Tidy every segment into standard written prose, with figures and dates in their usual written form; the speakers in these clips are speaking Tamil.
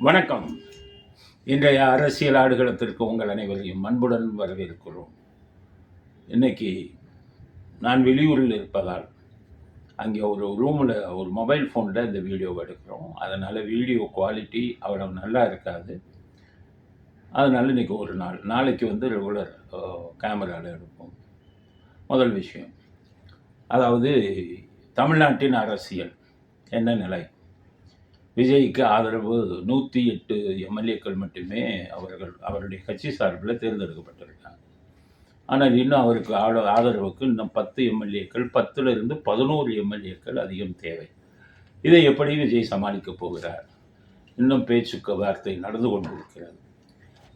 வணக்கம். இன்றைய அரசியல் ஆடுகளத்திற்கு உங்கள் அனைவரையும் அன்புடன் வரவேற்கிறோம். இன்னைக்கு நான் வெளியூரில் இருப்பதால் அங்கே ஒரு ரூமில் ஒரு மொபைல் ஃபோனில் இந்த வீடியோவை எடுக்கிறோம். அதனால் வீடியோ குவாலிட்டி அவ்வளவு நல்லா இருக்காது. அதனால் இன்றைக்கி ஒரு நாளைக்கு ரெகுலர் கேமராவில் எடுப்போம். முதல் விஷயம், அதாவது தமிழ்நாட்டின் அரசியல் என்ன நிலை? விஜய்க்கு ஆதரவு 108 எம்எல்ஏக்கள் மட்டுமே அவருடைய கட்சி சார்பில் தேர்ந்தெடுக்கப்பட்டிருக்காங்க. ஆனால் இன்னும் அவருக்கு ஆதரவுக்கு இன்னும் 10 எம்எல்ஏக்கள், 10லிருந்து 11 எம்எல்ஏக்கள் அதிகம் தேவை. இதை எப்படி விஜய் சமாளிக்கப் போகிறார்? இன்னும் பேச்சுக்கு வார்த்தை நடந்து கொண்டு இருக்கிறது.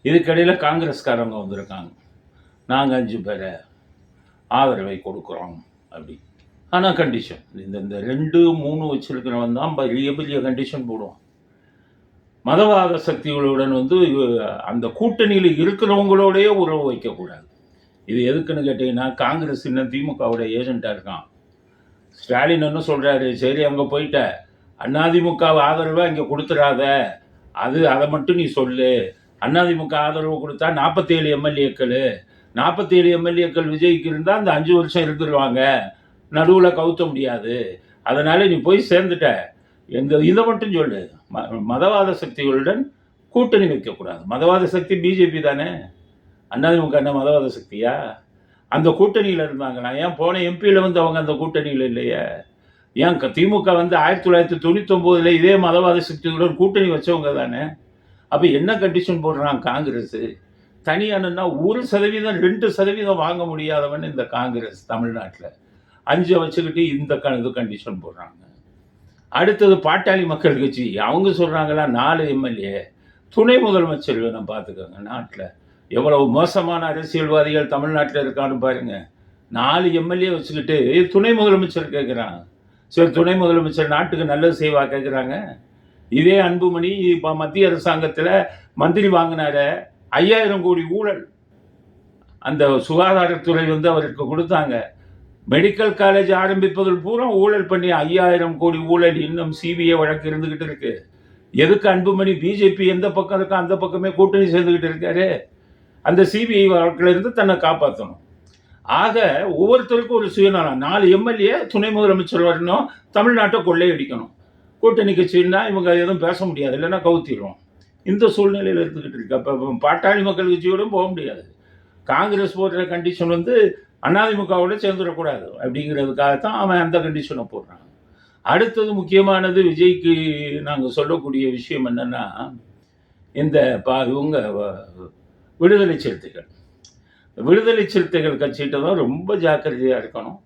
இதுக்கிடையில் காங்கிரஸ்காரங்க வந்திருக்காங்க, நாங்கள் 5 பேரை ஆதரவை கொடுக்குறோம் அப்படி. ஆனால் கண்டிஷன், இந்த 2, 3 வச்சிருக்கிறவன் தான் பெரிய கண்டிஷன் போடுவான். மதவாத சக்திகளுடன் அந்த கூட்டணியில் இருக்கிறவங்களோடையே உறவு வைக்கக்கூடாது. இது எதுக்குன்னு கேட்டிங்கன்னா, காங்கிரஸ் இன்னும் திமுகவுடைய ஏஜெண்ட்டாக இருக்கான். ஸ்டாலின் என்ன சொல்கிறாரு, சரி அங்கே போயிட்ட அதிமுக ஆதரவை இங்கே கொடுத்துடாத, அதை மட்டும் நீ சொல்லு. அதிமுக ஆதரவு கொடுத்தா 47 எம்எல்ஏக்கள், 47 எம்எல்ஏக்கள் விஜய்க்கு இருந்தால் அந்த 5 வருஷம் இருந்துருவாங்க, நடுவில் கவுத்த முடியாது. அதனால் நீ போய் சேர்ந்துட்ட, இதை மட்டும் சொல்லு. மதவாத சக்திகளுடன் கூட்டணி வைக்கக்கூடாது. மதவாத சக்தி பிஜேபி தானே, அதிமுக என்ன மதவாத சக்தியா? அந்த கூட்டணியில் இருந்தாங்களா? ஏன் போன எம்பியில் அவங்க அந்த கூட்டணியில் இல்லையே? ஏன் திமுக 1999 இதே மதவாத சக்திகளுடன் கூட்டணி வச்சவங்க தானே. அப்போ என்ன கண்டிஷன் போடுறான் காங்கிரஸ்? தனியானா 1%, 2% வாங்க முடியாதவன் இந்த காங்கிரஸ் தமிழ்நாட்டில் 5 வச்சுக்கிட்டு இந்த கண்டிஷன் போடுறாங்க. அடுத்தது பாட்டாளி மக்கள் கட்சி, அவங்க சொல்கிறாங்களா 4 எம்எல்ஏ துணை முதலமைச்சர் வேணும். பார்த்துக்கோங்க, நாட்டில் எவ்வளவு மோசமான அரசியல்வாதிகள் தமிழ்நாட்டில் இருக்கான்னு பாருங்க. 4 எம்எல்ஏ வச்சுக்கிட்டு துணை முதலமைச்சர் கேட்குறாங்க. சரி, துணை முதலமைச்சர் நாட்டுக்கு நல்லது செய்வா கேட்குறாங்க. இதே அன்புமணி இப்போ மத்திய அரசாங்கத்தில் மந்திரி வாங்கினார 5000 கோடி ஊழல் அந்த சுகாதாரத்துறை அவருக்கு கொடுத்தாங்க. மெடிக்கல் காலேஜ் ஆரம்பிப்பதில் பூரா ஊழல் பண்ணி 5000 கோடி ஊழல். இன்னும் சிபிஐ வழக்கு இருந்துகிட்டு இருக்கு. எதுக்கு அன்புமணி பிஜேபி எந்த பக்கம் இருக்கோ அந்த பக்கமே கூட்டணி சேர்ந்துகிட்டு இருக்காரு? அந்த சிபிஐ வழக்கில் இருந்து தன்னை காப்பாற்றணும். ஆக ஒவ்வொருத்தருக்கும் ஒரு சுயநலம். 4 எம்எல்ஏ துணை முதலமைச்சர் வரணும், தமிழ்நாட்டை கொள்ளையடிக்கணும். கூட்டணி கட்சின்னா இவங்க எதுவும் பேச முடியாது, இல்லைன்னா கவுத்திடுவோம். இந்த சூழ்நிலையில் இருந்துகிட்டு இருக்கு. அப்போ பாட்டாளி மக்கள் கட்சியோடும் போக முடியாது. காங்கிரஸ் போடுற கண்டிஷன் அதிமுகவோட சேர்ந்துடக்கூடாது அப்படிங்கிறதுக்காகத்தான் அவன் அந்த கண்டிஷனை போடுறான். அடுத்தது முக்கியமானது, விஜய்க்கு நாங்கள் சொல்லக்கூடிய விஷயம் என்னன்னா, இந்த இவங்க விடுதலை சிறுத்தைகள் கட்சிகிட்ட தான் ரொம்ப ஜாக்கிரதையாக இருக்கணும்.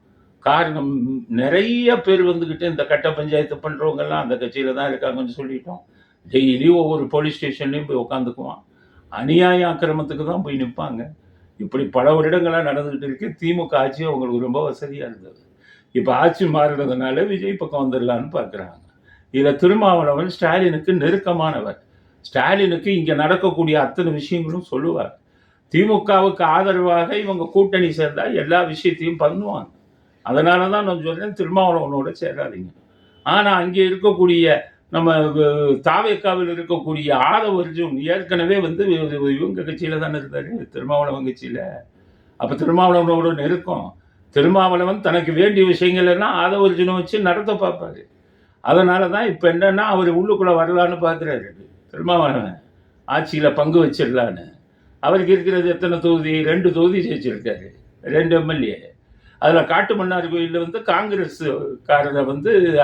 காரணம், நிறைய பேர் இந்த கட்ட பஞ்சாயத்து பண்ணுறவங்கெல்லாம் அந்த கட்சியில் தான் இருக்காங்கன்னு சொல்லிட்டோம். டெய்லியும் ஒவ்வொரு போலீஸ் ஸ்டேஷன்லேயும் போய் உட்காந்துக்குவான். அநியாய ஆக்கிரமத்துக்கு தான் போய் நிற்பாங்க. இப்படி பல வருடங்களாக நடந்துகிட்டு இருக்கு. திமுக ஆட்சி அவங்களுக்கு ரொம்ப வசதியாக இருந்தது. இப்போ ஆட்சி மாறுறதுனால விஜய் பக்கம் வந்துடலான்னு பார்க்குறாங்க. இதில் திருமாவளவன் ஸ்டாலினுக்கு நெருக்கமானவர். ஸ்டாலினுக்கு இங்கே நடக்கக்கூடிய அத்தனை விஷயங்களும் சொல்லுவார். திமுகவுக்கு ஆதரவாக இவங்க கூட்டணி சேர்ந்தால் எல்லா விஷயத்தையும் பண்ணுவாங்க. அதனால தான் நான் சொல்கிறேன், திருமாவளவனோட சேராதீங்க. ஆனால் அங்கே இருக்கக்கூடிய நம்ம தாவேக்காவில் இருக்கக்கூடிய ஆதவ அர்ஜுன் ஏற்கனவே இவங்க கட்சியில் தானே இருந்தார், திருமாவளவன் கட்சியில். அப்போ திருமாவளவனோட நெருக்கம். திருமாவளவன் தனக்கு வேண்டிய விஷயங்கள் எல்லாம் ஆதவ அர்ஜுனை வச்சு நடத்த பார்ப்பாரு. அதனால தான் இப்போ என்னன்னா, அவர் உள்ளுக்குள்ளே வரலான்னு பார்க்குறாரு. திருமாவளவன் ஆட்சியில் பங்கு வச்சிடலான்னு. அவருக்கு இருக்கிறது எத்தனை தொகுதி? 2 தொகுதி ஜெயிச்சிருக்காரு, 2 எம்எல்ஏ. அதில் காட்டுமன்னார் கோயிலில் காங்கிரஸ் காரரை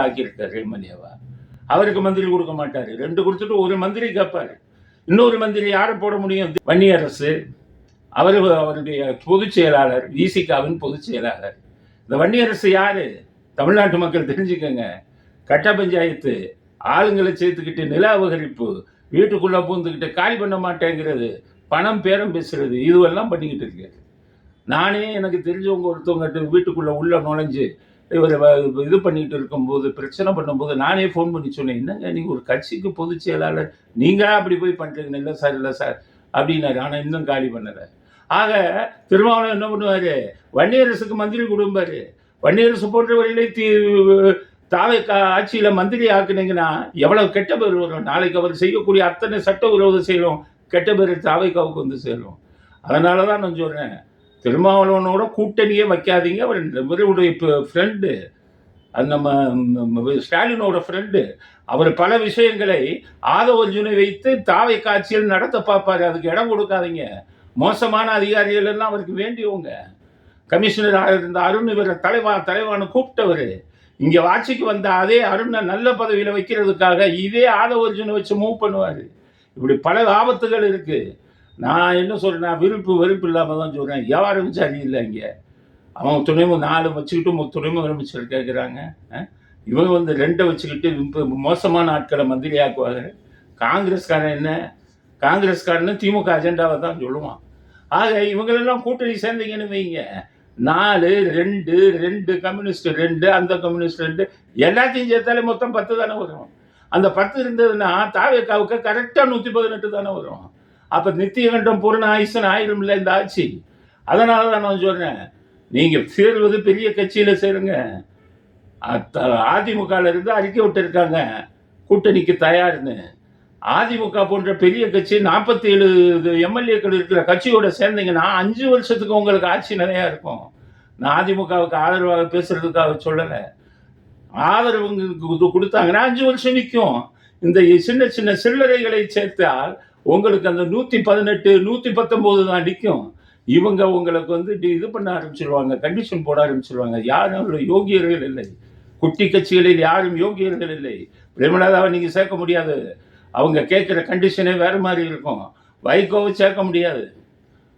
ஆக்கியிருக்காரு எம்எல்ஏவா. அவருக்கு மந்திரி கொடுக்க மாட்டார். 2 கொடுத்துட்டு ஒரு மந்திரி கேட்பார். இன்னொரு மந்திரி யாரை போட முடியும்? வன்னியரசு. அவருடைய பொதுச் செயலாளர், விசிகாவின் பொதுச் செயலாளர். இந்த வன்னியரசு யாரு? தமிழ்நாட்டு மக்கள் தெரிஞ்சுக்கங்க. கட்ட பஞ்சாயத்து, ஆளுங்களை சேர்த்துக்கிட்டு நில அபகரிப்பு, வீட்டுக்குள்ளே பூந்துக்கிட்டு காலி பண்ண மாட்டேங்கிறது, பணம் பேரம் பேசுறது, இதுவெல்லாம் பண்ணிக்கிட்டு இருக்காரு. நானே எனக்கு தெரிஞ்சவங்க ஒருத்தவங்க வீட்டுக்குள்ளே உள்ள நுழைஞ்சு இவர் இது பண்ணிகிட்டு இருக்கும்போது, பிரச்சனை பண்ணும்போது நானே ஃபோன் பண்ணி சொன்னேன், என்னங்க நீங்கள் ஒரு கட்சிக்கு பொதுச் செயலாளர், நீங்களா அப்படி போய் பண்ணுறீங்க? இல்லை சார் அப்படின்னாரு. ஆனால் இன்னும் காலி பண்ணலை. ஆக திருமாவளவன் என்ன பண்ணுவார்? வன்னியரசுக்கு மந்திரி கொடுப்பார். வன்னியரசு போன்றவர்களே தாவேக்கா ஆட்சியில் மந்திரி ஆக்குனீங்கன்னா எவ்வளவு கெட்ட பேர் வரும். நாளைக்கு அவர் செய்யக்கூடிய அத்தனை சட்டவிரோத செயலும் கெட்ட பேர் தாவேக்காவுக்கு வந்து சேரும். அதனால தான் நான் சொல்கிறேன், திருமாவளவனோட கூட்டணியே வைக்காதீங்க. அவர் இவருடைய ஃப்ரெண்டு, அது நம்ம ஸ்டாலினோட ஃப்ரெண்டு. அவர் பல விஷயங்களை ஆதவர்ஜுனை வைத்து தாவேக்கா ஆட்சியில் நடத்த பார்ப்பாரு. அதுக்கு இடம் கொடுக்காதீங்க. மோசமான அதிகாரிகள் எல்லாம் அவருக்கு வேண்டியவங்க. கமிஷனராக இருந்த அருண் இவரை தலைவான்னு கூப்பிட்டவர். இங்கே ஆட்சிக்கு வந்த அதே அருணை நல்ல பதவியில் வைக்கிறதுக்காக இதே ஆதவர்ஜுனை வச்சு மூவ் பண்ணுவார். இப்படி பல ஆபத்துகள் இருக்குது. நான் என்ன சொல்கிறேன், வெறுப்பு இல்லாமல் தான் சொல்கிறேன். யாரும் சரியில்லை. இங்கே அவன் துணைமுக 4 வச்சுக்கிட்டு துணைமுக அமைச்சர் கேட்குறாங்க. இவங்க வந்து 2 வச்சுக்கிட்டு இப்போ மோசமான ஆட்களை மந்திரி ஆக்குவாங்க. காங்கிரஸ்காரன் என்ன, காங்கிரஸ்காரன்னு திமுக அஜெண்டாவை தான் சொல்லுவான். ஆக இவங்களெல்லாம் கூட்டணி சேர்ந்தீங்கன்னு வைங்க, 4 2 கம்யூனிஸ்ட் 2 அந்த கம்யூனிஸ்ட் 2 எல்லாத்தையும் சேர்த்தாலே மொத்தம் 10 தானே வரும். அந்த 10 இருந்ததுன்னா தாவேக்காவுக்கு கரெக்டாக 118 தானே வரும். அப்போ நித்தியகண்டம் பூர்ண ஆயுசன் ஆயிரம் இல்லை இந்த ஆட்சி. அதனால தான் நான் சொல்கிறேன், நீங்கள் சேர்வது பெரிய கட்சியில் சேருங்க. அதிமுகவில் இருந்து அறிக்கை விட்டுருக்காங்க கூட்டணிக்கு தயார்னு. அதிமுக போன்ற பெரிய கட்சி 47 எம்எல்ஏக்கள் இருக்கிற கட்சியோட சேர்ந்தீங்கன்னா 5 வருஷத்துக்கு உங்களுக்கு ஆட்சி நிறையா இருக்கும். நான் அதிமுகவுக்கு ஆதரவாக பேசுறதுக்காக சொல்லலை. ஆதரவு கொடுத்தாங்கன்னா 5 வருஷம் நிற்கும். இந்த சின்ன சின்ன சில்லறைகளை சேர்த்தால் உங்களுக்கு அந்த 118 119 தான் நிற்கும். இவங்க உங்களுக்கு வந்து இது பண்ண ஆரம்பிச்சிருவாங்க, கண்டிஷன் போட ஆரம்பிச்சிருவாங்க. யாரும் யோகியர்கள் இல்லை. குட்டி கட்சிகளில் யாரும் யோகியர்கள் இல்லை. பிரேமலதாவை நீங்கள் சேர்க்க முடியாது. அவங்க கேட்குற கண்டிஷனே வேறு மாதிரி இருக்கும். வைகோவை சேர்க்க முடியாது.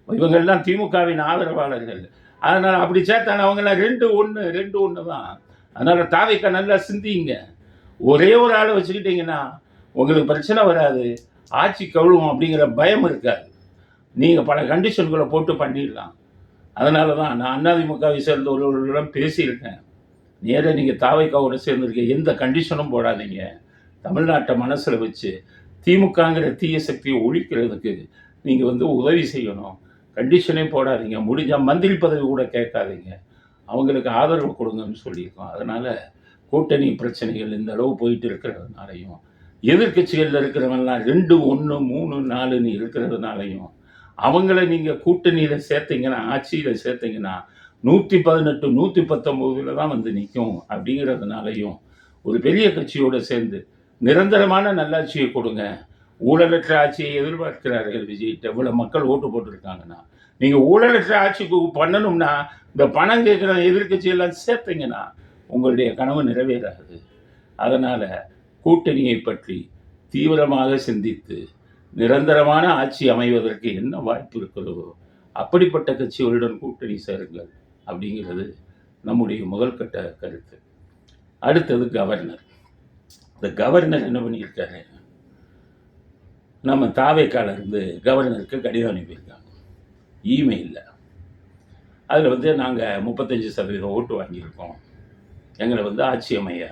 இவங்கெல்லாம் திமுகவின் ஆதரவாளர்கள். அதனால் அப்படி சேர்த்தாங்க. அவங்கெல்லாம் 2-1 தான். அதனால் தாவேக்கா நல்லா சிந்திங்க. ஒரே ஒரு ஆளை வச்சுக்கிட்டிங்கன்னா உங்களுக்கு பிரச்சனை வராது, ஆட்சி கழுவும் அப்படிங்கிற பயம் இருக்காது. நீங்கள் பல கண்டிஷன்களை போட்டு பண்ணிடலாம். அதனால தான் நான் அதிமுகவை சேர்ந்தவர்களிடம் பேசியிருக்கேன். நேராக நீங்கள் தாவேக்காவோட சேர்ந்துருக்க எந்த கண்டிஷனும் போடாதீங்க. தமிழ்நாட்டை மனசில் வச்சு திமுகங்கிற தீய சக்தியை ஒழிக்கிறதுக்கு நீங்கள் வந்து உதவி செய்யணும். கண்டிஷனே போடாதீங்க. முடிஞ்சால் மந்திரி பதவி கூட கேட்காதீங்க. அவங்களுக்கு ஆதரவு கொடுங்கன்னு சொல்லியிருக்கோம். அதனால் கூட்டணி பிரச்சனைகள் இந்த அளவு போயிட்டு இருக்கிறதுனாலையும், எதிர்கட்சிகளில் இருக்கிறவங்கலாம் 2 1 3 4ன்னு இருக்கிறதுனாலையும், அவங்கள நீங்கள் கூட்டணியில் சேர்த்தீங்கன்னா, ஆட்சியில் சேர்த்தீங்கன்னா 118 119 தான் வந்து நிற்கும். அப்படிங்கிறதுனாலையும் ஒரு பெரிய கட்சியோடு சேர்ந்து நிரந்தரமான நல்லாட்சியை கொடுங்க. ஊழலற்ற ஆட்சியை எதிர்பார்க்கிறார்கள் விஜய்கிட்ட. இவ்வளோ மக்கள் ஓட்டு போட்டிருக்காங்கன்னா, நீங்கள் ஊழலற்ற ஆட்சிக்கு பண்ணணும்னா இந்த பணம் கேட்குற எதிர்கட்சியெல்லாம் சேர்த்தீங்கன்னா உங்களுடைய கனவு நிறைவேறாது. அதனால் கூட்டணியை பற்றி தீவிரமாக சிந்தித்து நிரந்தரமான ஆட்சி அமைவதற்கு என்ன வாய்ப்பு இருக்கிறதோ அப்படிப்பட்ட கட்சிகளுடன் கூட்டணி சேருங்கள் அப்படிங்கிறது நம்முடைய முதல் கட்ட கருத்து. அடுத்தது கவர்னர். இந்த கவர்னர் என்ன பண்ணியிருக்காரு, நம்ம தாவேக்காலிருந்து கவர்னருக்கு கடிதம் அனுப்பியிருக்காங்க இமெயிலில். அதில் வந்து நாங்கள் 35% ஓட்டு வாங்கியிருக்கோம், எங்களை வந்து ஆட்சி அமைய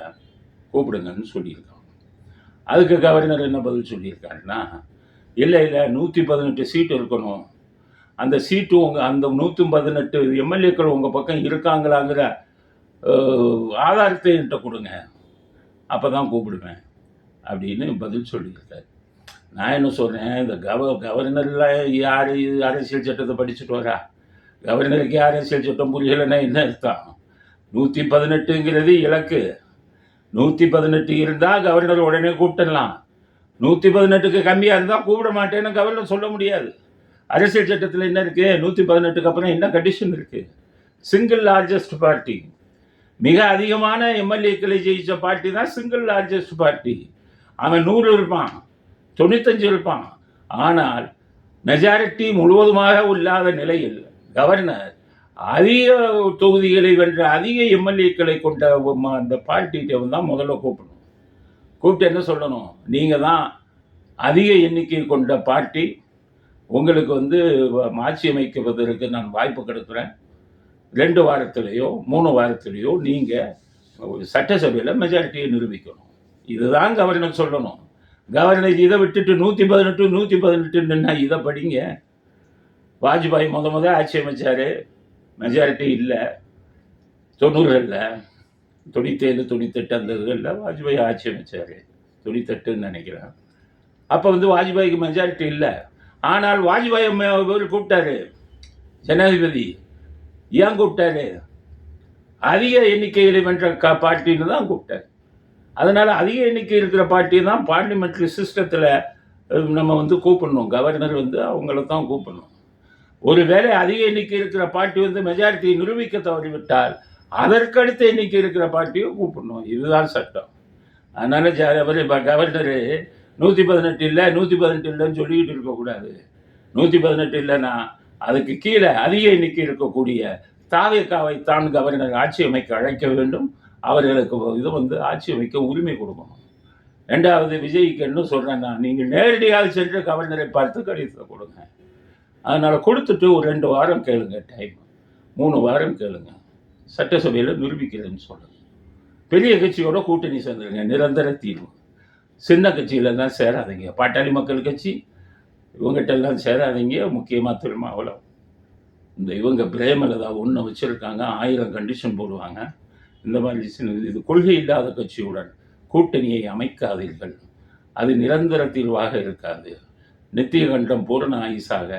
கூப்பிடுங்கன்னு சொல்லியிருக்கோம். அதுக்கு கவர்னர் என்ன பதில் சொல்லியிருக்காருன்னா, இல்லை 118 சீட்டு இருக்கணும், அந்த சீட்டு அந்த 118 எம்எல்ஏக்கள் உங்கள் பக்கம் இருக்காங்களாங்கிற ஆதாரத்தை என்கிட்ட கொடுங்க, அப்போ தான் கூப்பிடுவேன் அப்படின்னு பதில் சொல்லியிருக்காரு. நான் என்ன சொல்கிறேன், இந்த கவர்னர்லாம் யார் அரசியல் சட்டத்தை படிச்சுட்டு வரா? கவர்னருக்கு அரசியல் சட்டம் புரியலைன்னா என்ன அர்த்தம்? 118ங்கிறது இலக்கு. 118 இருந்தால் கவர்னர் உடனே கூப்பிட்டுடலாம். 118க்கு கம்மியாக இருந்தால் கூப்பிட மாட்டேன்னு கவர்னர் சொல்ல முடியாது. அரசியல் சட்டத்தில் என்ன இருக்குது? 118க்கு அப்புறம் என்ன கண்டிஷன் இருக்குது? சிங்கிள் லார்ஜஸ்ட் பார்ட்டி, மிக அதிகமான எம்எல்ஏக்களை ஜெயித்த பார்ட்டி தான் சிங்கிள் லார்ஜஸ்ட் பார்ட்டி. அவன் 100 இருப்பான், 95 இருப்பான். ஆனால் மெஜாரிட்டி முழுவதுமாக இல்லாத நிலையில் கவர்னர் அதிக தொகுதிகளை வென்ற அதிக எம்எல்ஏக்களை கொண்ட அந்த பார்ட்டிகிட்ட தான் முதல்ல கூப்பிடணும். கூப்பிட்டு என்ன சொல்லணும், நீங்கள் தான் அதிக எண்ணிக்கை கொண்ட பார்ட்டி, உங்களுக்கு வந்து ஆட்சி அமைக்குவதற்கு நான் வாய்ப்பு கொடுக்குறேன். 2 வாரத்திலேயோ 3 வாரத்திலேயோ நீங்கள் சட்டசபையில் மெஜாரிட்டியை நிரூபிக்கணும். இதுதான் கவர்னர் சொல்லணும். கவர்னர் இதை விட்டுட்டு 118 118ன்னா இதை படிங்க. வாஜ்பாய் முத ஆட்சி அமைச்சார், மெஜாரிட்டி இல்லை 90களில். 97, 98 அந்த இதுகளில் வாஜ்பாய் ஆட்சி அமைச்சார். 98ன்னு நினைக்கிறேன். அப்போ வந்து வாஜ்பாய்க்கு மெஜாரிட்டி இல்லை. ஆனால் வாஜ்பாய் கூப்பிட்டாரு ஜனாதிபதி. ஏன் கூப்பிட்டாரு? அதிக எண்ணிக்கையில் வென்ற பார்ட்டின்னு தான் கூப்பிட்டாரு. அதனால் அதிக எண்ணிக்கை இருக்கிற பார்ட்டியை தான் பார்லிமெண்ட்ரி சிஸ்டத்தில் நம்ம வந்து கூப்பிடணும். கவர்னர் வந்து அவங்கள தான் கூப்பிடணும். ஒருவேளை அதிக எண்ணிக்கை இருக்கிற பார்ட்டி வந்து மெஜாரிட்டியை நிரூபிக்க தவறிவிட்டால் அதற்கடுத்த எண்ணிக்கை இருக்கிற பார்ட்டியை கூப்பிடணும். இதுதான் சட்டம். அதனால் அவர் கவர்னர் 118 இல்லை 118 இல்லைன்னு சொல்லிக்கிட்டு இருக்கக்கூடாது. 118 இல்லைன்னா அதுக்கு கீழே அதிக எண்ணிக்கை இருக்கக்கூடிய தாவேக்காவை தான் கவர்னர் ஆட்சி அமைக்க அழைக்க வேண்டும். அவர்களுக்கு இது வந்து ஆட்சி அமைக்க உரிமை கொடுக்கணும். ரெண்டாவது, விஜய்க்கு என்ன சொல்கிறேன்னா, நீங்கள் நேரடியாக சென்று கவர்னரை பார்த்து கடிதத்தை கொடுங்க. அதனால் கொடுத்துட்டு ஒரு 2 வாரம் கேளுங்க, டைம் 3 வாரம் கேளுங்க, சட்டசபையில் நிரூபிக்கிறேன்னு சொல்லுங்கள். பெரிய கட்சியோட கூட்டணி சேர்ந்துருங்க, நிரந்தர தீர்வு. சின்ன கட்சியில் தான் சேராதீங்க. பாட்டாளி மக்கள் கட்சி இவங்ககிட்டெல்லாம் சேராதீங்க. முக்கியமாக திருமாவளவன், இந்த இவங்க பிரேமலதா ஒன்று வச்சுருக்காங்க, 1000 கண்டிஷன் போடுவாங்க. இந்த மாதிரி இது கொள்கை இல்லாத கட்சியுடன் கூட்டணியை அமைக்காதீர்கள். அது நிரந்தர தீர்வாக இருக்காது. நித்திய கண்டம் பூரண ஆயுசாக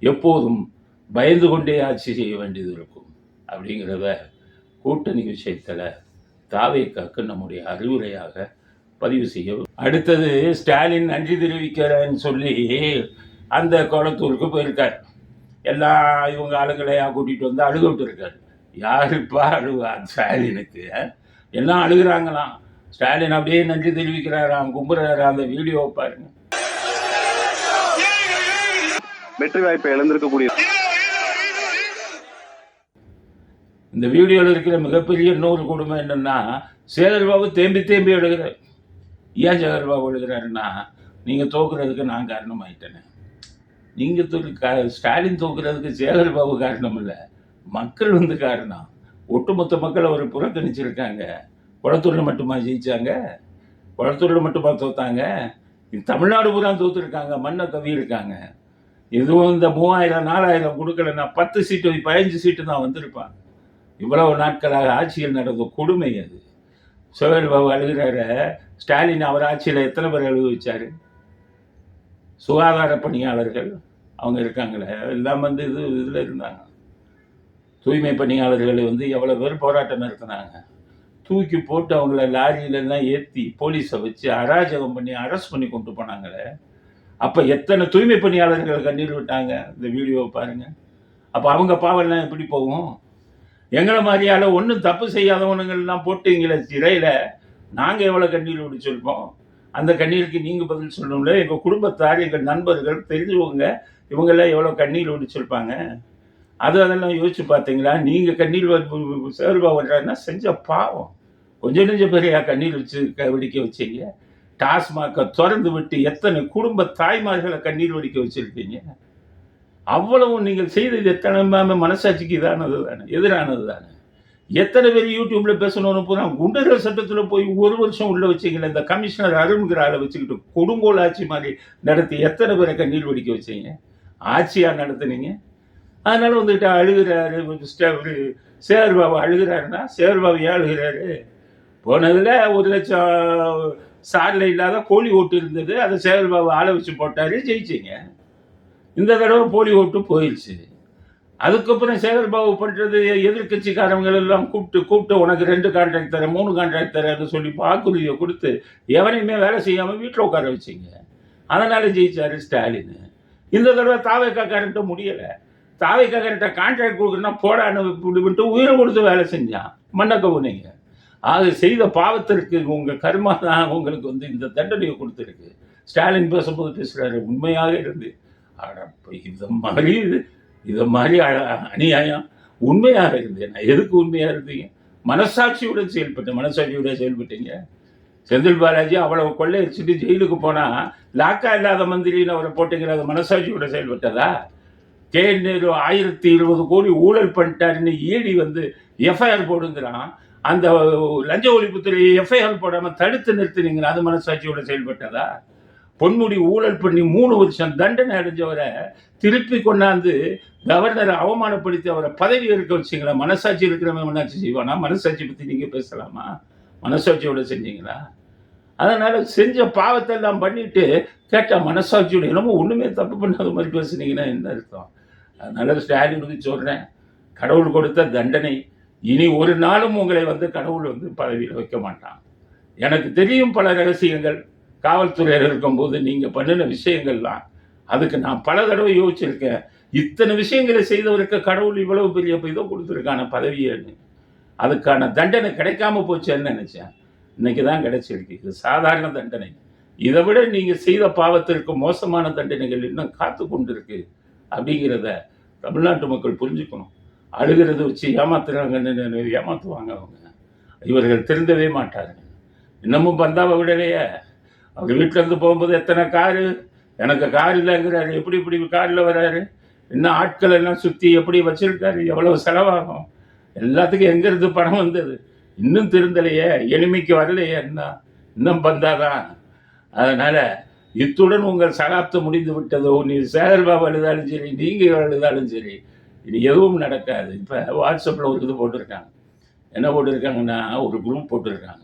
எப்போதும் பயந்து கொண்டே ஆட்சி செய்ய வேண்டியது இருக்கும். அப்படிங்கிறத கூட்டணி விஷயத்தில் தாவேக்காக்கு நம்முடைய அறிவுரையாக பதிவு செய்ய. அடுத்தது, ஸ்டாலின் நன்றி தெரிவிக்கிறேன்னு சொல்லி அந்த குளத்தூருக்கு போயிருக்கார். எல்லா இவங்க ஆளுங்களையா கூட்டிகிட்டு வந்து அழுக விட்டுருக்காரு. யாருப்பா அழுவா? ஸ்டாலினுக்கு எல்லாம் அழுகிறாங்களாம். ஸ்டாலின் அப்படியே நன்றி தெரிவிக்கிறாராம், கும்புறாராம். அந்த வீடியோவை பாருங்க. வெற்றி வாய்ப்பை இழந்திருக்கக்கூடிய இந்த வீடியோவில் இருக்கிற மிகப்பெரிய இன்னொரு குடும்பம் என்னன்னா, சேகர்பாபு தேம்பி எழுகிறார். ஏன் சேகர்பாபு எழுகிறாருன்னா, நீங்கள் தோக்குறதுக்கு நான் காரணமாயிட்டேனே. நீங்கள் ஸ்டாலின் தோக்குறதுக்கு சேகர்பாபு காரணம் இல்லை, மக்கள் வந்து காரணம். ஒட்டுமொத்த மக்கள் அவர் புறக்கணிச்சிருக்காங்க. குளத்தூரில் மட்டுமா ஜெயிச்சாங்க? குளத்தூரில் மட்டுமா தோத்தாங்க? தமிழ்நாடு பூரா தோத்துருக்காங்க, மண்ணை கவி இருக்காங்க. இதுவும் இந்த 3000 4000 கொடுக்கலன்னா 10 சீட்டு 15 சீட்டு தான் வந்திருப்பாங்க. இவ்வளவு நாட்களாக ஆட்சியில் நடந்த கொடுமை அது. சேகர்பாபு அழுகிறார. ஸ்டாலின் அவர் ஆட்சியில் எத்தனை பேர் அழுக வச்சாரு? சுகாதார பணியாளர்கள் அவங்க இருக்காங்களே, எல்லாம் வந்து இதில் இருந்தாங்க. தூய்மை பணியாளர்களை வந்து எவ்வளோ பேர் போராட்டம் நடத்தினாங்க. தூக்கி போட்டு அவங்கள லாரியிலலாம் ஏற்றி போலீஸை வச்சு அராஜகம் பண்ணி அரெஸ்ட் பண்ணி கொண்டு போனாங்களே. அப்போ எத்தனை தூய்மை பணியாளர்கள் கண்ணீர் விட்டாங்க? இந்த வீடியோவை பாருங்கள். அப்போ அவங்க பாவெல்லாம் எப்படி போகும்? எங்களை மாதிரியால் ஒன்றும் தப்பு செய்யாதவனுங்கள்லாம் போட்டுங்களே சிறையில், நாங்கள் எவ்வளோ கண்ணீர் விடிச்சிருப்போம். அந்த கண்ணீருக்கு நீங்கள் பதில் சொல்லணும்ல. எங்கள் குடும்பத்தார், எங்கள் நண்பர்கள், தெரிஞ்சவங்க இவங்கெல்லாம் எவ்வளோ கண்ணீர் விடிச்சிருப்பாங்க. அதெல்லாம் யோசிச்சு பார்த்தீங்களா? நீங்கள் கண்ணீர் சேகர்பாபு பண்ணுறாருன்னா செஞ்ச பாவம். கொஞ்சம் நெஞ்ச பெரியா கண்ணீர் வச்சு வெடிக்க வச்சீங்க. டாஸ்மாகை திறந்து விட்டு எத்தனை குடும்ப தாய்மார்களை கண்ணீர் வெடிக்க வச்சுருக்கீங்க. அவ்வளவும் நீங்கள் செய்தது எத்தனை மனசாட்சிக்கு இதானது தானே, எதிரானது தானே. எத்தனை பேர் யூடியூப்பில் பேசணும்னு பூரா குண்டர்கள் சட்டத்தில் போய் 1 வருஷம் உள்ள வச்சிங்களே. இந்த கமிஷனர் அருண்கிற ஆளை வச்சுக்கிட்டு கொடுங்கோல் ஆட்சி மாதிரி நடத்தி எத்தனை பேரை கண்ணீர் வெடிக்க வச்சீங்க? ஆட்சியாக நடத்துனீங்க. அதனால வந்துட்டு அழுகிறாரு. சேகர்பாபு அழுகிறாருன்னா, சேகர்பாபு ஏன் அழுகிறாரு? போனதில் 1 லட்சம் சாரில் இல்லாத போலி ஓட்டு இருந்தது, அதை சேகர்பாபு ஆளை வச்சு போட்டாரு, ஜெயிச்சிங்க. இந்த தடவை போலி ஓட்டு போயிடுச்சு. அதுக்கப்புறம் சேகர்பாபு பண்ணுறது, எதிர்கட்சிக்காரங்க எல்லாம் கூப்பிட்டு உனக்கு 2 கான்ட்ராக்ட் தரேன் 3 கான்ட்ராக்ட் தரேன்னு சொல்லி வாக்குறுதியை கொடுத்து எவனையுமே வேலை செய்யாமல் வீட்டில் உட்கார வச்சிங்க. அதனால ஜெயிச்சாரு ஸ்டாலின். இந்த தடவை தாவேக்காரன்ட்ட முடியலை. தாவேக்காரன்ட்ட கான்ட்ராக்ட் கொடுக்குறேன்னா போடான்னு விட்டு உயிரை கொடுத்து வேலை செஞ்சான். மண்ணக்க போனீங்க. ஆக செய்த பாவத்திற்கு உங்கள் கர்மா தான் உங்களுக்கு வந்து இந்த தண்டனையை கொடுத்துருக்கு. ஸ்டாலின் பேசும்போது பேசுகிறாரு, உண்மையாக இருந்து இதை மாதிரி அநியாயம் உண்மையாக இருந்தேன். எதுக்கு உண்மையாக இருந்தீங்க? மனசாட்சியுடன் செயல்பட்டீங்க. செந்தில் பாலாஜி அவ்வளவு கொள்ளையடிச்சுட்டு ஜெயிலுக்கு போனால் லாக்கா இல்லாத மந்திரின்னு அவரை போட்டீங்கிற அது மனசாட்சியோட செயல்பட்டதா? KN 1020 கோடி ஊழல் பண்ணிட்டாருன்னு ED வந்து எஃப்ஐஆர் போடுங்கிறான். அந்த லஞ்ச ஒழிப்புத்துறை எஃப்ஐஆர் போடாமல் தடுத்து நிறுத்தினீங்களா? அது மனசாட்சியோட செயல்பட்டதா? பொன்முடி ஊழல் பண்ணி 3 வருஷம் தண்டனை அடைஞ்சவரை திருப்பி கொண்டாந்து கவர்னரை அவமானப்படுத்தி அவரை பதவி இருக்க வச்சிங்களா? மனசாட்சி இருக்கிறவன் என்னாச்சு செய்வானா? மனசாட்சி பற்றி நீங்கள் பேசலாமா? மனசாட்சியோட செஞ்சீங்களா? அதனால் செஞ்ச பாவத்தை எல்லாம் பண்ணிட்டு கேட்டால் மனசாட்சியோட என்னமோ ஒன்றுமே தப்பு பண்ணாத மாதிரி பேசுனீங்கன்னா என்ன அர்த்தம்? அதனால் ஸ்டாலினுக்கு சொல்கிறேன், கடவுள் கொடுத்த தண்டனை. இனி ஒரு நாளும் உங்களை கடவுள் பதவியில் வைக்க மாட்டான். எனக்கு தெரியும் பல ரகசியங்கள். காவல்துறையில் இருக்கும்போது நீங்கள் பண்ணின விஷயங்கள்லாம் அதுக்கு நான் பல தடவை யோசிச்சிருக்கேன். இத்தனை விஷயங்களை செய்தவருக்கு கடவுள் இவ்வளவு பெரிய இதை கொடுத்துருக்கான பதவியேன்னு. அதுக்கான தண்டனை கிடைக்காம போச்சேன்னு நினச்சேன். இன்னைக்கு தான் கிடைச்சிருக்கு. இது சாதாரண தண்டனை. இதை விட நீங்கள் செய்த பாவத்திற்கு மோசமான தண்டனைகள் இன்னும் காத்து கொண்டு இருக்கு அப்படிங்கிறத தமிழ்நாட்டு மக்கள் புரிஞ்சுக்கணும். அழுகிறத வச்சு ஏமாத்துறாங்கன்னு ஏமாற்றுவாங்க அவங்க. இவர்கள் திருந்தவே மாட்டார்கள். இன்னமும் பந்தாவை விடலையே. அவர் வீட்டிலேருந்து போகும்போது எத்தனை காரு, எனக்கு கார் இல்லைங்கிறாரு. எப்படி இப்படி காரில் வர்றாரு? இன்னும் ஆட்கள் எல்லாம் சுற்றி எப்படி வச்சுருக்காரு? எவ்வளவு செலவாகும்? எல்லாத்துக்கும் எங்கேருந்து பணம் வந்தது? இன்னும் திருந்தலையே, எளிமைக்கு வரலையே. இன்னும் பந்தாதான். அதனால் இத்துடன் உங்கள் சகாப்தம் முடிந்து விட்டதோ. நீ சேகர்பாபு எழுதாலும் சரி, நீங்கள் எழுதாலும் சரி, இனி எதுவும் நடக்காது. இப்போ வாட்ஸ்அப்பில் ஒரு இது போட்டிருக்காங்க. என்ன போட்டிருக்காங்கன்னா, ஒரு குரூப் போட்டிருக்காங்க.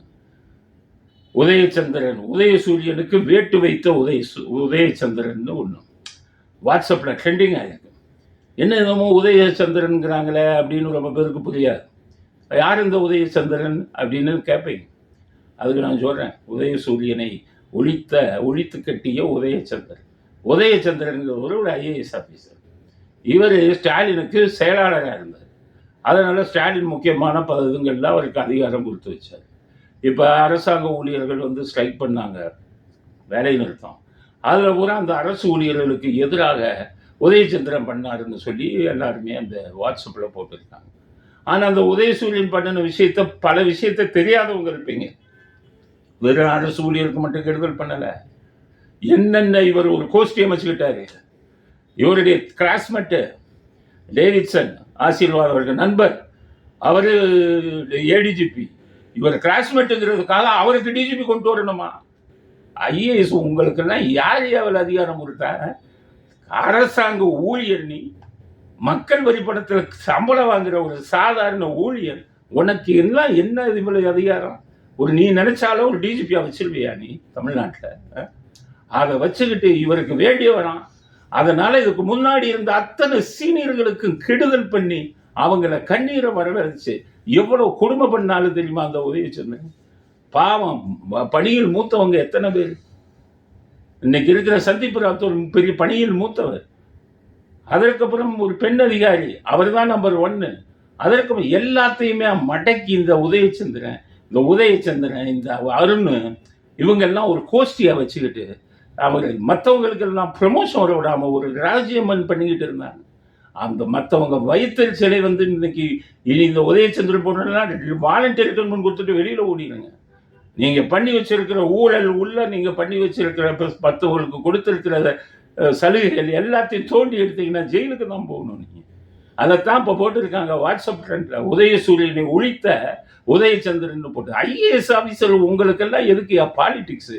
உதயச்சந்திரன், உதயசூரியனுக்கு வேட்டு வைத்த உதயச்சந்திரன் ஒன்று வாட்ஸ்அப்பில் ட்ரெண்டிங் ஆகிருக்கு. என்ன என்னமோ உதயச்சந்திரனுங்கிறாங்களே அப்படின்னு ரொம்ப பேருக்கு புரியாது. யார் இந்த உதயச்சந்திரன் அப்படின்னு கேட்பீங்க. அதுக்கு நான் சொல்கிறேன், உதயசூரியனை ஒழித்து கட்டிய உதயச்சந்திரன். உதயச்சந்திரன்கிற ஒரு ஐஏஎஸ் ஆஃபீஸர். இவர் ஸ்டாலினுக்கு செயலாளராக இருந்தார். அதனால் ஸ்டாலின் முக்கியமான பதவிகளில் அவருக்கு அதிகாரம் கொடுத்து வச்சார். இப்போ அரசாங்க ஊழியர்கள் ஸ்ட்ரைக் பண்ணாங்க, வேலை நிறுத்தம். அதில் பூரா அந்த அரசு ஊழியர்களுக்கு எதிராக உதயச்சந்திரன் பண்ணாருன்னு சொல்லி எல்லாருமே அந்த வாட்ஸ்அப்பில் போட்டிருக்காங்க. ஆனால் அந்த உதயசூரியன் பண்ணின விஷயத்தை பல விஷயத்தை தெரியாதவங்க இருப்பீங்க. வெறும் அரசு ஊழியருக்கு மட்டும் கெடுதல் பண்ணலை. என்னென்ன இவர் ஒரு கோஷ்டி அமைச்சுக்கிட்டாரு. இவருடைய கிளாஸ்மேட்டு டேவிட்சன் ஆசீர்வாத் அவர்கள் நண்பர், அவர் ஏடிஜிபி. இவர் கிளாஸ்மேட்டுங்கிறதுக்காக அவருக்கு டிஜிபி கொண்டு வரணுமா? ஐஏஎஸ் உங்களுக்கெல்லாம் யார் எவ்வளவு அதிகாரம் கொடுத்தா? அரசாங்க ஊழியர் நீ. மக்கள் வரி பணத்தில் சம்பளம் வாங்குற ஒரு சாதாரண ஊழியர். உனக்கு எல்லாம் என்ன இவ்வளவு அதிகாரம்? நீ நினைச்சாலும் ஒரு டிஜிபியா வச்சிருவியா நீ தமிழ்நாட்டில்? அதை வச்சுக்கிட்டு இவருக்கு வேண்டிய வரான். அதனால இதுக்கு முன்னாடி இருந்த அத்தனை சீனியர்களுக்கு கெடுதல் பண்ணி அவங்கள கண்ணீரை வரவழைச்சு எவ்வளவு கொடுமை பண்ணாலும் தெரியுமா அந்த உதயச்சந்திரன்? பாவம், பணியில் மூத்தவங்க எத்தனை பேர்? இன்னைக்கு இருக்கிற சந்தீப் ராத்தோர் பெரிய பணியில் மூத்தவர். அதற்கப்புறம் ஒரு பெண் அதிகாரி, அவர் தான் நம்பர் 1. அதற்கப்புறம் எல்லாத்தையுமே மடக்கி இந்த உதயச்சந்திரன், இந்த அருண், இவங்கெல்லாம் ஒரு கோஷ்டியா வச்சுக்கிட்டு அவர்கள் மற்றவங்களுக்கெல்லாம் ப்ரமோஷன் வர விடாமல் ஒரு ராஜ்யமன் பண்ணிக்கிட்டு இருந்தாங்க. அந்த மற்றவங்க வயிற்று சிலை இன்னைக்கு இனி இந்த உதயச்சந்திரன் போனலாம் வாலண்டியர் ரிட்டர்மெண்ட் கொடுத்துட்டு வெளியில் ஓடிடுங்க. நீங்கள் பண்ணி வச்சிருக்கிற ஊழல் நீங்கள் பண்ணி வச்சிருக்கிற மற்றவங்களுக்கு கொடுத்துருக்கிற சலுகைகள் எல்லாத்தையும் தோண்டி எடுத்தீங்கன்னா ஜெயிலுக்கு தான் போகணும். நீங்கள் அதைத்தான் இப்போ போட்டிருக்காங்க வாட்ஸ்அப் ட்ரெண்டில். உதயசூரியனை ஒழித்த உதயச்சந்திரன் போட்டு. ஐஏஎஸ் ஆஃபீஸர் உங்களுக்கெல்லாம் எதுக்கு பாலிடிக்ஸு?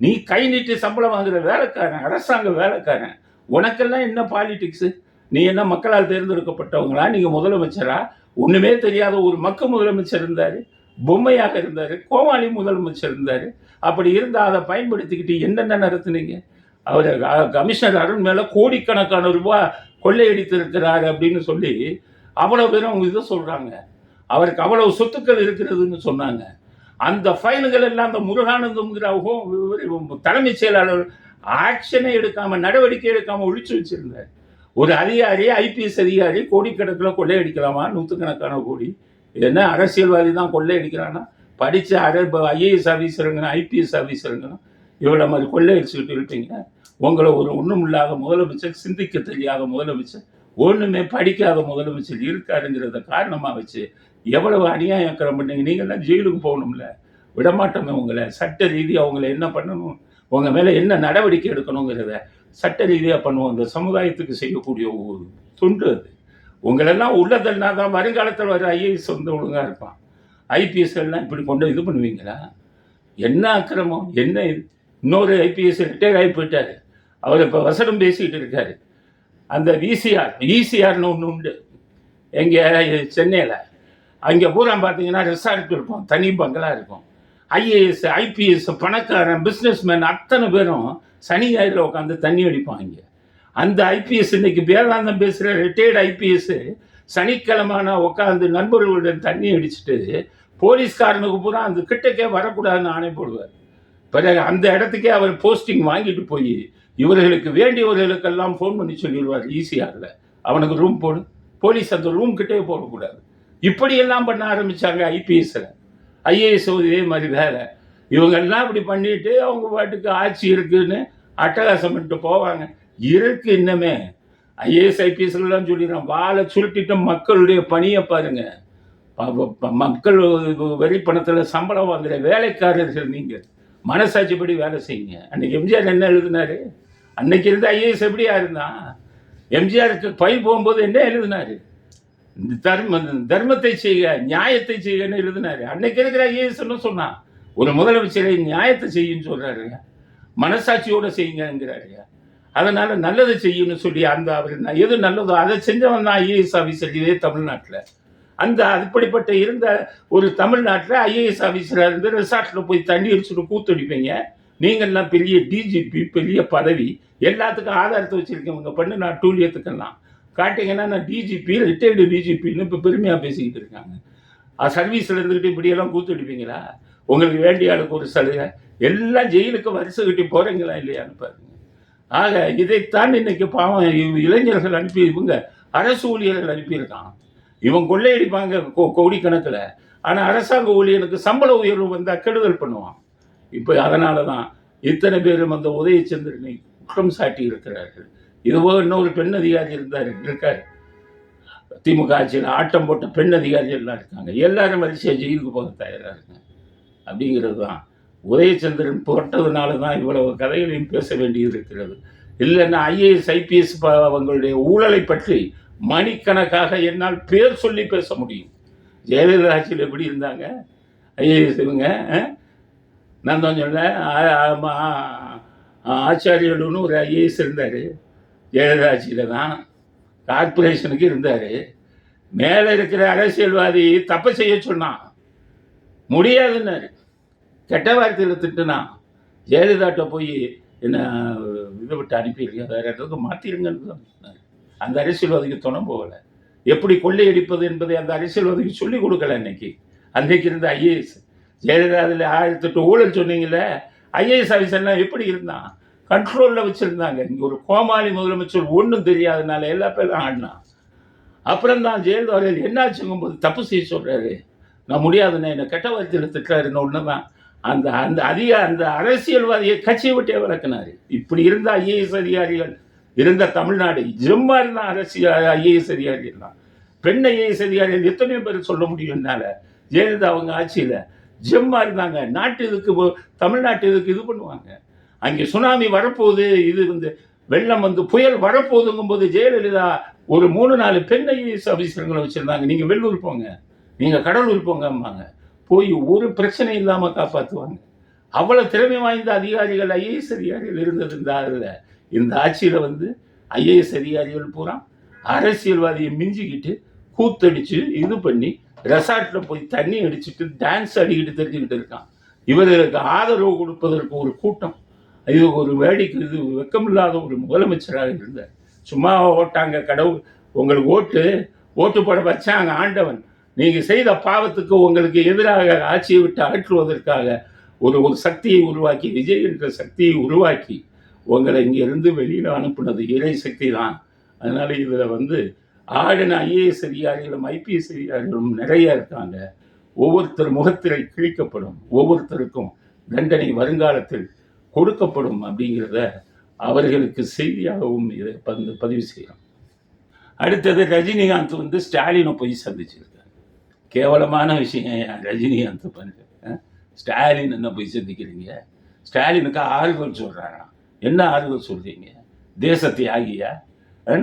நீ கை நீட்டி சம்பளம் வாங்குற வேலைக்காரன், அரசாங்க வேலைக்காரன். உனக்கெல்லாம் என்ன பாலிடிக்ஸு? நீ என்ன மக்களால் தேர்ந்தெடுக்கப்பட்டவங்களா? நீங்கள் முதலமைச்சரா? ஒன்றுமே தெரியாத ஒரு முதலமைச்சர் இருந்தார், பொம்மையாக இருந்தார், கோமாளி முதலமைச்சர் இருந்தார். அப்படி இருந்தால் அதை பயன்படுத்திக்கிட்டு என்னென்ன நடத்துனீங்க? அவர் கமிஷனர் அருண் மேலே கோடிக்கணக்கான ரூபாய் கொள்ளையடித்திருக்கிறார் அப்படின்னு சொல்லி அவ்வளோ பேரும் அவங்க இதை சொல்கிறாங்க. அவருக்கு அவ்வளவு சொத்துக்கள் இருக்கிறதுன்னு சொன்னாங்க. அந்த ஃபைல்கள் எல்லாம் அந்த முருகானந்தம்ங்கிற தலைமைச் செயலாளர் ஆக்ஷனே எடுக்காமல், நடவடிக்கை எடுக்காமல் ஒழிச்சு வச்சிருந்தார். ஒரு அதிகாரி, ஐபிஎஸ் அதிகாரி கோடிக்கணக்கில் கொள்ளையடிக்கலாமா? நூற்றுக்கணக்கான கோடி. என்ன அரசியல்வாதி தான் கொள்ளையடிக்கிறான்னா? படித்த ஐஏஎஸ் ஆஃபீஸருங்கன்னு, ஐபிஎஸ் ஆஃபீஸருங்கன்னு இவ்வளோ மாதிரி கொள்ளையடிச்சுக்கிட்டு இருப்பீங்க. உங்களை ஒரு ஒன்றும் இல்லாத முதலமைச்சர், சிந்திக்க தெரியாத முதலமைச்சர், ஒன்றுமே படிக்காத முதலமைச்சர் இருக்காருங்கிறத காரணமாக வச்சு எவ்வளவு அநியாயக்கரம் பண்ணீங்க. நீங்கள்லாம் ஜெயிலுக்கு போகணும்ல, விடமாட்டோமே உங்களை. சட்ட ரீதியாக அவங்களை என்ன பண்ணணும், உங்கள் மேலே என்ன நடவடிக்கை எடுக்கணுங்கிறத சட்ட ரீதியாக பண்ணுவோம். இந்த சமுதாயத்துக்கு செய்யக்கூடிய ஒரு தொண்டு அது. உங்களெல்லாம் உள்ளதெல்லாம் தான் வருங்காலத்தில் வர ஐஏஎஸ் ஒழுங்காக இருப்பான். ஐபிஎஸ் எல்லாம் இப்படி கொண்டு இது பண்ணுவீங்களா? என்ன அக்கிரமம், என்ன இது? இன்னொரு ஐபிஎஸ் ரிட்டையர் ஆகி போயிட்டார். அவர் இப்போ வசனம் பேசிக்கிட்டு இருக்காரு. அந்த ஈசிஆர்னு ஒன்று உண்டு எங்கே சென்னையில். அங்கே பூரா பார்த்தீங்கன்னா ரெசார்ட் இருக்கும், தனி பங்களா இருக்கும். ஐஏஎஸ் ஐபிஎஸ் பணக்காரன் பிஸ்னஸ்மேன் அத்தனை பேரும் சனி ஞாயிறில் உட்காந்து தண்ணி அடிப்பாங்க. அந்த ஐபிஎஸ் இன்னைக்கு வேதாந்தம் பேசுகிற ரிட்டையர்டு ஐபிஎஸ் சனிக்கிழமான உட்காந்து நண்பர்களுடன் தண்ணி அடிச்சுட்டு போலீஸ்காரனுக்கு பூரா அந்த கிட்டக்கே வரக்கூடாதுன்னு ஆணை போடுவார். பிறகு அந்த இடத்துக்கே அவர் போஸ்டிங் வாங்கிட்டு போய் இவர்களுக்கு வேண்டியவர்களுக்கெல்லாம் ஃபோன் பண்ணி சொல்லிடுவார். ஈசிஆரில் அவனுக்கு ரூம் போடு, போலீஸ் அந்த ரூம் கிட்டே போடக்கூடாது. இப்படியெல்லாம் பண்ண ஆரம்பித்தாங்க ஐபிஎஸ்ஸில். ஐஏஎஸ் இதே மாதிரி வேலை. இவங்கெல்லாம் இப்படி பண்ணிட்டு அவங்க பாட்டுக்கு ஆட்சி இருக்குன்னு அட்டகாசம் பண்ணிட்டு போவாங்க. இருக்கு இன்னமே ஐஏஎஸ் ஐபிஎஸ்லாம் சொல்லிடுறான். வாழை சுருட்டிட்ட மக்களுடைய பணியை பாருங்க. மக்கள் வரி பணத்தில் சம்பளம் வாங்குற வேலைக்காரர்கள் நீங்கள் மனசாட்சிப்படி வேலை செய்யுங்க. அன்னைக்கு எம்ஜிஆர் என்ன எழுதினாரு? அன்னைக்கு இருந்த ஐஏஎஸ் எப்படியா இருந்தான்? எம்ஜிஆருக்கு பயில் போகும்போது என்ன எழுதினாரு? தர்மத்தை செய்க, நியாயத்தை செய்கன்னு எழுதினாரு. அன்னைக்கு இருக்கிற ஐஏஎஸ் சொன்னான், ஒரு முதலமைச்சரை நியாயத்தை செய்யுன்னு சொல்றாரு, மனசாட்சியோட செய்யுங்கிறாரு. அதனால நல்லதை செய்யணும்னு சொல்லி அந்த அவர் எது நல்லதோ அதை செஞ்சவன் தான் ஐஏஎஸ் ஆஃபீஸர் இதே தமிழ்நாட்டில். அந்த அப்படிப்பட்ட இருந்த ஒரு தமிழ்நாட்டில் ஐஏஎஸ் ஆஃபீஸராக இருந்து ரிசார்ட்டில் போய் தண்ணி அடிச்சுட்டு கூத்தடிப்பீங்க. நீங்கள்லாம் பெரிய டிஜிபி, பெரிய பதவி, எல்லாத்துக்கும் ஆதாரத்தை வச்சுருக்கவங்க பண்ணு நான் டூலியத்துக்கெல்லாம் காட்டிங்கன்னா நான் டிஜிபி, ரிட்டையர்டு டிஜிபின்னு இப்போ பெருமையாக பேசிக்கிட்டு இருக்காங்க. சர்வீஸில் இருந்துக்கிட்டு இப்படியெல்லாம் கூத்தடிப்பீங்களா? உங்களுக்கு வேண்டிய ஆளுக்கு ஒரு சலுகை, எல்லாம் ஜெயிலுக்கு வரிசை கட்டி போகிறீங்களா இல்லையான்னு பாருங்க. ஆக இதைத்தான் இன்னைக்கு பாவம் இளைஞர்கள் அனுப்பி இவங்க அரசு ஊழியர்கள் அனுப்பியிருக்கான். இவன் கொள்ளையடிப்பாங்க கோடிக்கணக்கில். ஆனால் அரசாங்க ஊழியனுக்கு சம்பள உயர்வு வந்தால் கெடுதல் பண்ணுவான். இப்போ அதனால தான் இத்தனை பேரும் அந்த உதயச்சந்திரனை குற்றம் சாட்டி இருக்கிறார்கள். இதுவோ இன்னொரு பெண் அதிகாரி இருக்கார். திமுக ஆட்சியில் ஆட்டம் போட்ட பெண் அதிகாரிகள் எல்லாம் இருக்காங்க. எல்லாரும் வரிசையாக ஜெயிலுக்கு போக தயாராக இருக்காங்க. அப்படிங்கிறது தான் உதயச்சந்திரன் போட்டதுனால தான் இவ்வளவு கதைகளையும் பேச வேண்டியது இருக்கிறது. இல்லைன்னா ஐஏஎஸ் ஐபிஎஸ் அவங்களுடைய ஊழலை பற்றி மணிக்கணக்காக என்னால் பேர் சொல்லி பேச முடியும். ஜெயலலிதா ஆட்சியில் எப்படி இருந்தாங்க ஐஏஎஸ் இவங்க? நான் தான் சொன்னேன், ஆச்சாரியன்னு ஒரு ஐஏஎஸ் இருந்தார். ஜெயலலிதா ஆட்சியில் தான் கார்பரேஷனுக்கு இருந்தார். மேலே இருக்கிற அரசியல்வாதி தப்பு செய்ய சொன்னான், முடியாதுன்னாரு. கெட்ட வார்த்தையில் திட்டுனா ஜெயலலிதாட்ட போய் என்ன இதை விட்டு அனுப்பிடுங்க, வேறு இடத்துக்கு மாற்றிடுங்கன்னு தான் சொன்னார். அந்த அரசியல்வாதிக்கு துணை போகலை. எப்படி கொள்ளையடிப்பது என்பதை அந்த அரசியல்வாதிக்கு சொல்லிக் கொடுக்கல. அன்றைக்கு இருந்த ஐஏஎஸ் ஜெயலலிதா அதில் 1008 ஊழல் சொன்னீங்களே, ஐஏஎஸ் ஆஃபீஸர்லாம் எப்படி இருந்தான்? கண்ட்ரோலில் வச்சுருந்தாங்க. இங்கே ஒரு கோமாளி முதலமைச்சர் ஒன்றும் தெரியாதனால எல்லா பேரும் ஆடினான். அப்புறம் தான் ஜெயலலிதா என்னாச்சுங்கும்போது தப்பு செய்ய சொல்கிறாரு, நான் முடியாதுன்னு என்னை கெட்ட வார்த்தையில் திட்டுறாருன்னு ஒன்று தான் அந்த அந்த அந்த அரசியல்வாதியை கட்சியை விட்டே விளக்குனாரு. இப்படி இருந்த ஐஏஎஸ் அதிகாரிகள் இருந்த தமிழ்நாடு ஜெம்மா இருந்தால் ஐஏஎஸ் அதிகாரிகள் தான். பெண் ஐஏஎஸ் அதிகாரிகள் எத்தனையோ பேர் சொல்ல முடியும். என்னால் ஜெயலலிதா அவங்க ஆட்சியில் ஜெம்மா இருந்தாங்க. நாட்டு இதுக்கு தமிழ்நாட்டு இதுக்கு இது பண்ணுவாங்க. அங்கே சுனாமி வரப்போகுது, இது வெள்ளம் புயல் வரப்போகுதுங்கும் போது ஜெயலலிதா ஒரு 3-4 பெண் ஐஏஎஸ் ஆஃபீஸர்களை வச்சுருந்தாங்க. நீங்கள் வெள்ளூர் போங்க, நீங்கள் கடலூர் போங்கம்பாங்க, போய் ஒரு பிரச்சனை இல்லாமல் காப்பாற்றுவாங்க. அவ்வளோ திறமை வாய்ந்த அதிகாரிகள் ஐஏஎஸ் அதிகாரிகள் இருந்தது. இந்த ஆட்சியில் ஐஏஎஸ் அதிகாரிகள் பூரா அரசியல்வாதியை மிஞ்சிக்கிட்டு கூத்தடிச்சு இது பண்ணி ரெசார்ட்டில் போய் தண்ணி அடிச்சுட்டு டான்ஸ் அடிக்கிட்டு தெரிஞ்சுக்கிட்டு இருக்கான். இவர்களுக்கு ஆதரவு கொடுப்பதற்கு ஒரு கூட்டம், இது ஒரு வேடிக்கை, இது வெக்கமில்லாத ஒரு முதலமைச்சராக இருந்தார். சும்மா ஓட்டாங்க கடவுள், உங்களுக்கு ஓட்டு போட வச்சாங்க ஆண்டவன். நீங்கள் செய்த பாவத்துக்கு உங்களுக்கு எதிராக ஆட்சியை விட்டு அகற்றுவதற்காக ஒரு சக்தியை உருவாக்கி, விஜய் என்ற சக்தியை உருவாக்கி உங்களை இங்கேருந்து வெளியில் அனுப்புனது இறை சக்தி தான். அதனால் இதில் ஆடின ஐஏஎஸ் அதிகாரிகளும் ஐபிஎஸ் அதிகாரிகளும் நிறைய இருக்காங்க. ஒவ்வொருத்தர் முகத்திரை கிழிக்கப்படும், ஒவ்வொருத்தருக்கும் தண்டனை வருங்காலத்தில் கொடுக்கப்படும் அப்படிங்கிறத அவர்களுக்கு செய்தியாகவும் இதை பதிவு செய்யலாம். அடுத்தது ரஜினிகாந்த் ஸ்டாலினை போய் சந்திச்சிருக்காரு. கேவலமான விஷயம் ரஜினிகாந்த் பண்ணுற. ஸ்டாலின் என்ன போய் சந்திக்கிறீங்க? ஸ்டாலினுக்கு ஆறுதல் சொல்கிறாராம். என்ன ஆறுதல் சொல்கிறீங்க? தேச தியாகியா?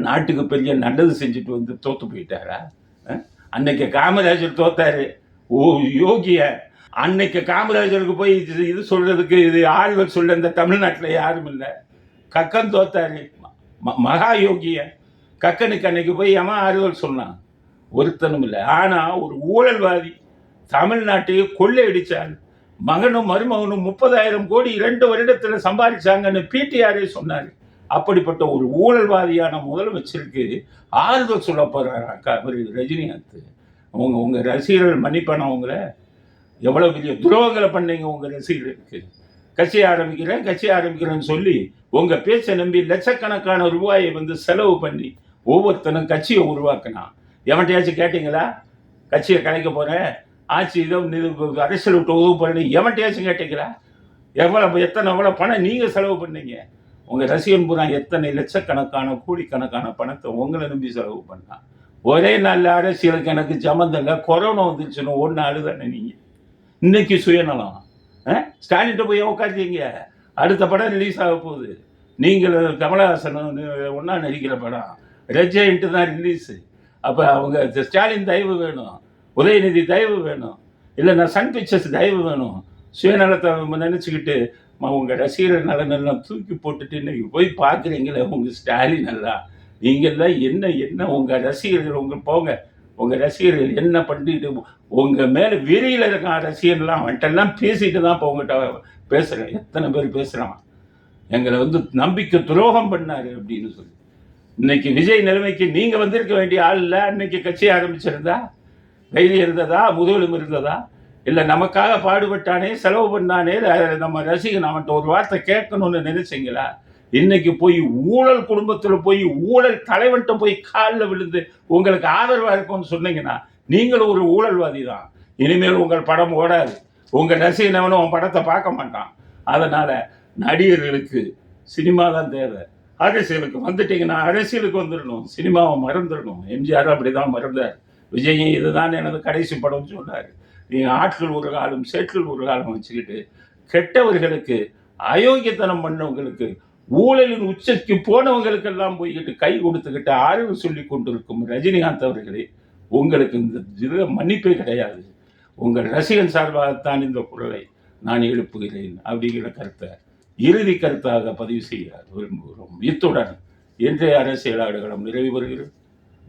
நாட்டுக்கு பெரிய நல்லது செஞ்சுட்டு தோற்று போயிட்டாரா? அன்னைக்கு காமராஜர் தோத்தாரு, யோகிய அன்னைக்கு காமராஜருக்கு போய் இது சொல்றதுக்கு இது ஆழ்வர் சொல்ல இந்த தமிழ்நாட்டில் யாரும் இல்லை. கக்கன் தோத்தாரு, மகா யோகிய கக்கனுக்கு அன்னைக்கு போய் எவன் ஆறுதல் சொன்னான்? ஒருத்தனும் இல்லை. ஆனால் ஒரு ஊழல்வாதி தமிழ்நாட்டையே கொள்ளையடிச்சான். மகனும் மருமகனும் 30,000 கோடி 2 வருடத்தில் சம்பாதிச்சாங்கன்னு பிடிஆரே சொன்னார். அப்படிப்பட்ட ஒரு ஊழல்வாதியான முதலமைச்சருக்கு ஆறுதல் சொல்ல போறாரு ரஜினிகாந்த். உங்க ரசிகர்கள் மன்னிப்பான உங்கள எவ்வளவு பெரிய துரோகங்களை பண்ணீங்க உங்க ரசிகர்களுக்கு. கட்சி ஆரம்பிக்கிறேன்னு சொல்லி உங்க பேச்சை நம்பி லட்சக்கணக்கான ரூபாயை செலவு பண்ணி ஒவ்வொருத்தனும் கட்சியை உருவாக்கினான். எவன்கிட்டயாச்சும் கேட்டீங்களா? கட்சியை கலைக்க போறேன், ஆட்சி இதோ அரசியல் விட்டு உதவு போறேன்னு எவன்கிட்டயாச்சும் கேட்டீங்களா? எவ்வளோ பணம் நீங்க செலவு பண்ணீங்க? உங்க ரசிகன் பூரா எத்தனை லட்சக்கணக்கான கோடிக்கணக்கான பணத்தை உங்களை நம்பி செலவு பண்ணான். ஒரே நாளில் அரசியலுக்கு எனக்கு சம்மந்தம் இல்லை, கொரோனா வந்துருச்சுன்னு ஒன்று அழுதானே நீங்க. இன்னைக்கு சுயநலம். ஸ்டாலின்கிட்ட போய் உட்காந்துங்க. அடுத்த படம் ரிலீஸ் ஆக போகுது. நீங்கள் கமலஹாசன் ஒன்றா நடிக்கிற படம் ரெஜென்ட்டு தான் ரிலீஸு. அப்போ அவங்க ஸ்டாலின் தயவு வேணும், உதயநிதி தயவு வேணும், இல்லைன்னா சன் பிக்சர்ஸ் தயவு வேணும். சுயநலத்தை நினச்சிக்கிட்டு உங்கள் ரசிகர் நலனெல்லாம் தூக்கி போட்டுட்டு இன்னைக்கு போய் பார்க்குறீங்களே உங்கள் ஸ்டாலின் எல்லாம். நீங்கள்லாம் என்ன உங்கள் ரசிகர்கள் போங்க, உங்கள் ரசிகர்கள் என்ன பண்ணிட்டு உங்கள் மேலே வெறியில் இருக்கான் ரசிகர்லாம். அவன்கிட்டெல்லாம் பேசிட்டு தான் இப்போ உங்கள்கிட்ட பேசுகிறேன். எத்தனை பேர் பேசுகிறான், எங்களை நம்பிக்கை துரோகம் பண்ணார் அப்படின்னு சொல்லி. இன்னைக்கு விஜய் நிலைமைக்கு நீங்கள் வந்திருக்க வேண்டிய ஆள் இல்லை. அன்னைக்கு கட்சி ஆரம்பிச்சிருந்தா கையில் இருந்ததா, முதுகெலும் இருந்ததா? இல்லை நமக்காக பாடுபட்டானே, செலவு பண்ணானே, நம்ம ரசிகன் அவன்கிட்ட ஒரு வார்த்தை கேட்கணும்னு நினைச்சிங்களா? இன்னைக்கு போய் ஊழல் குடும்பத்தில் போய் ஊழல் தலைவன்கிட்ட போய் காலில் விழுந்து உங்களுக்கு ஆதரவாக இருக்கும்னு சொன்னீங்கன்னா நீங்களும் ஒரு ஊழல்வாதி தான். இனிமேல் உங்கள் படம் ஓடாது. உங்கள் ரசிகனவனும் உன் படத்தை பார்க்க மாட்டான். அதனால் நடிகர்களுக்கு சினிமா தான் தேவை. அரசியலுக்கு வந்துட்டீங்கன்னா அரசியலுக்கு வந்துடணும், சினிமாவை மறந்துடணும். எம்ஜிஆர் அப்படி தான் மறந்தார். விஜய் இதுதான் எனது கடைசி படம்னு சொன்னார். நீங்கள் ஆட்கள் ஒரு காலம் சேற்றில் ஒரு காலம் வச்சுக்கிட்டு கெட்டவர்களுக்கு, அயோக்கியத்தனம் பண்ணவங்களுக்கு, ஊழலின் உச்சைக்கு போனவங்களுக்கெல்லாம் போய்கிட்டு கை கொடுத்துக்கிட்டு ஆய்வு சொல்லி கொண்டிருக்கும் ரஜினிகாந்த் அவர்களே, உங்களுக்கு இந்த மன்னிப்பே கிடையாது. உங்கள் ரசிகன் சார்பாகத்தான் இந்த குரலை நான் எழுப்புகிறேன் அப்படிங்கிற கருத்தை இறுதி கருத்தாக பதிவு செய்ய விரும்புகிறோம். இத்துடன் இன்றைய அரசியல் ஆடுகளம் நிறைவு பெறுகிறது.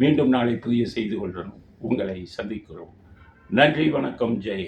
மீண்டும் நாளை புதிய செய்திகளுடன் உங்களை சந்திக்கிறோம். நன்றி, வணக்கம், ஜெய்.